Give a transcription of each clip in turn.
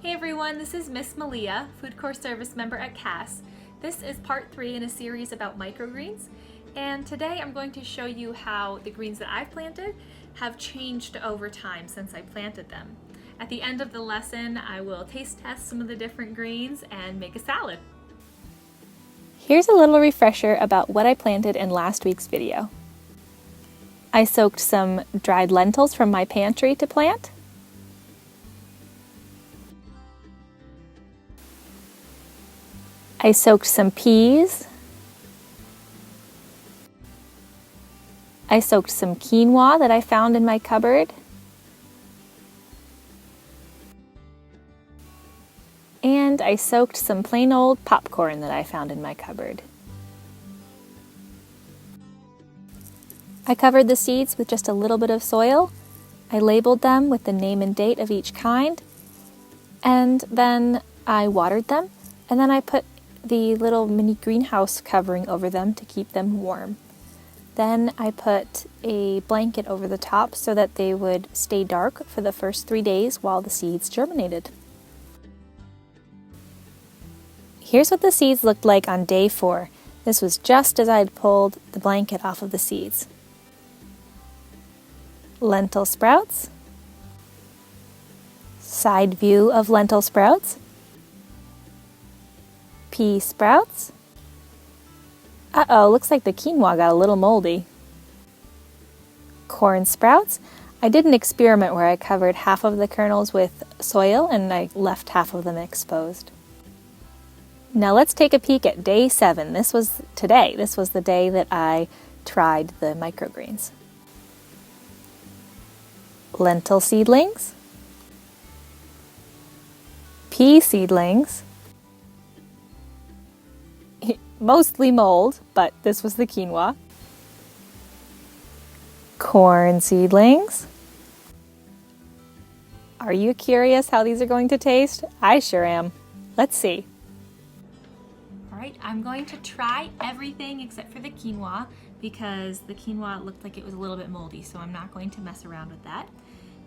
Hey everyone, this is Miss Malia, Food Corps Service Member at CAS. This is part 3 in a series about microgreens, and today I'm going to show you how the greens that I've planted have changed over time since I planted them. At the end of the lesson, I will taste test some of the different greens and make a salad. Here's a little refresher about what I planted in last week's video. I soaked some dried lentils from my pantry to plant. I soaked some peas. I soaked some quinoa that I found in my cupboard. And I soaked some plain old popcorn that I found in my cupboard. I covered the seeds with just a little bit of soil. I labeled them with the name and date of each kind. And then I watered them. And then I put the little mini greenhouse covering over them to keep them warm. Then I put a blanket over the top so that they would stay dark for the first 3 days while the seeds germinated. Here's what the seeds looked like on day 4. This was just as I had pulled the blanket off of the seeds. Lentil sprouts. Side view of lentil sprouts. Pea sprouts. Uh-oh, looks like the quinoa got a little moldy. Corn sprouts. I did an experiment where I covered half of the kernels with soil and I left half of them exposed. Now let's take a peek at day 7. This was today. This was the day that I tried the microgreens. Lentil seedlings. Pea seedlings. Mostly mold, but this was the quinoa. Corn seedlings. Are you curious how these are going to taste? I sure am. Let's see. All right, I'm going to try everything except for the quinoa because the quinoa looked like it was a little bit moldy, so I'm not going to mess around with that.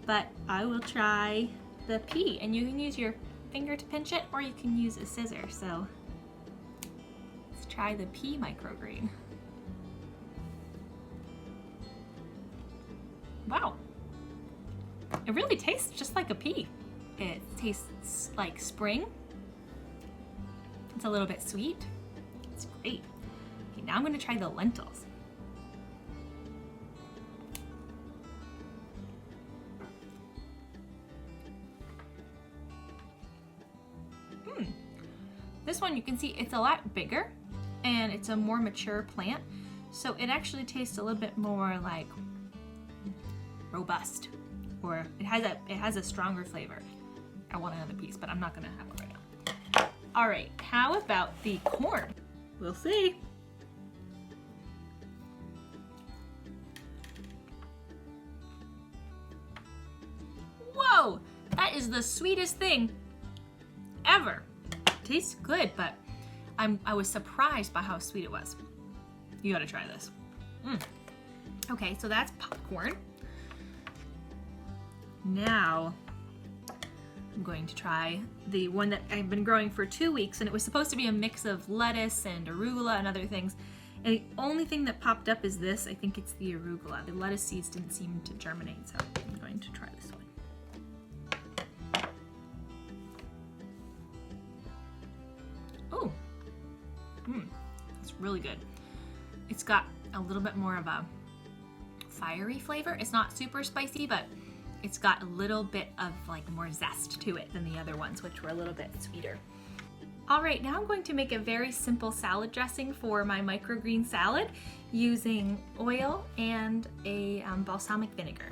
But I will try the pea, and you can use your finger to pinch it or you can use a scissor. So let's try the pea microgreen. Wow, it really tastes just like a pea. It tastes like spring. It's a little bit sweet. It's great. Okay, now I'm going to try the lentils. This one you can see it's a lot bigger and it's a more mature plant, so it actually tastes a little bit more like robust, or it has a stronger flavor. I want another piece, but I'm not gonna have it right now. All right, how about the corn? We'll see. Whoa, that is the sweetest thing ever. Tastes good, but I was surprised by how sweet it was. You gotta try this. Okay, so that's popcorn. Now I'm going to try the one that I've been growing for 2 weeks, and it was supposed to be a mix of lettuce and arugula and other things. And the only thing that popped up is this. I think it's the arugula. The lettuce seeds didn't seem to germinate, so I'm going to try this one. Oh, it's really good. It's got a little bit more of a fiery flavor. It's not super spicy, but it's got a little bit of like more zest to it than the other ones, which were a little bit sweeter. All right, now I'm going to make a very simple salad dressing for my microgreen salad using oil and a balsamic vinegar.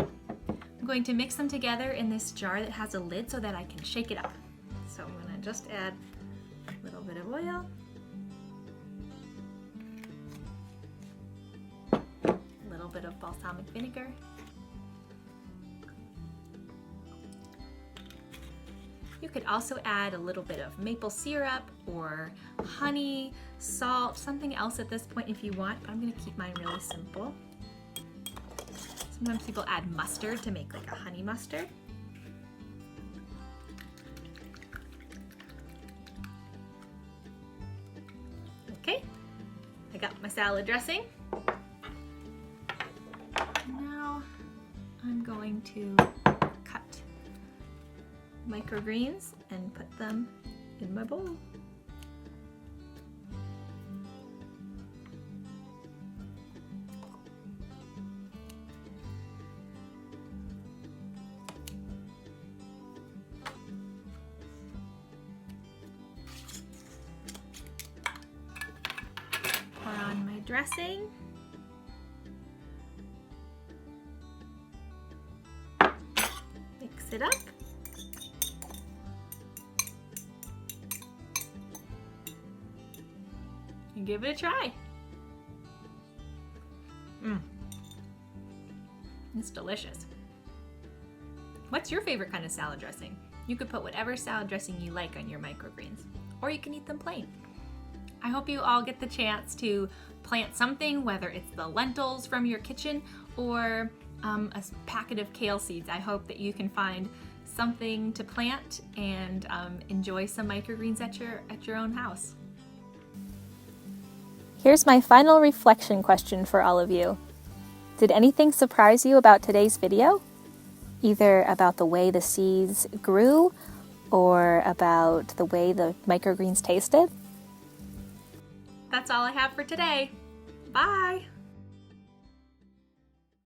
I'm going to mix them together in this jar that has a lid so that I can shake it up. So I'm gonna just add a little bit of oil, a little bit of balsamic vinegar, you could also add a little bit of maple syrup or honey, salt, something else at this point if you want, but I'm gonna keep mine really simple. Sometimes people add mustard to make like a honey mustard. got my salad dressing. Now I'm going to cut microgreens and put them in my bowl. Pour on my dressing. Mix it up. And give it a try. It's delicious. What's your favorite kind of salad dressing? You could put whatever salad dressing you like on your microgreens, or you can eat them plain. I hope you all get the chance to plant something, whether it's the lentils from your kitchen or a packet of kale seeds. I hope that you can find something to plant and enjoy some microgreens at your own house. Here's my final reflection question for all of you. Did anything surprise you about today's video? Either about the way the seeds grew or about the way the microgreens tasted? That's all I have for today. Bye!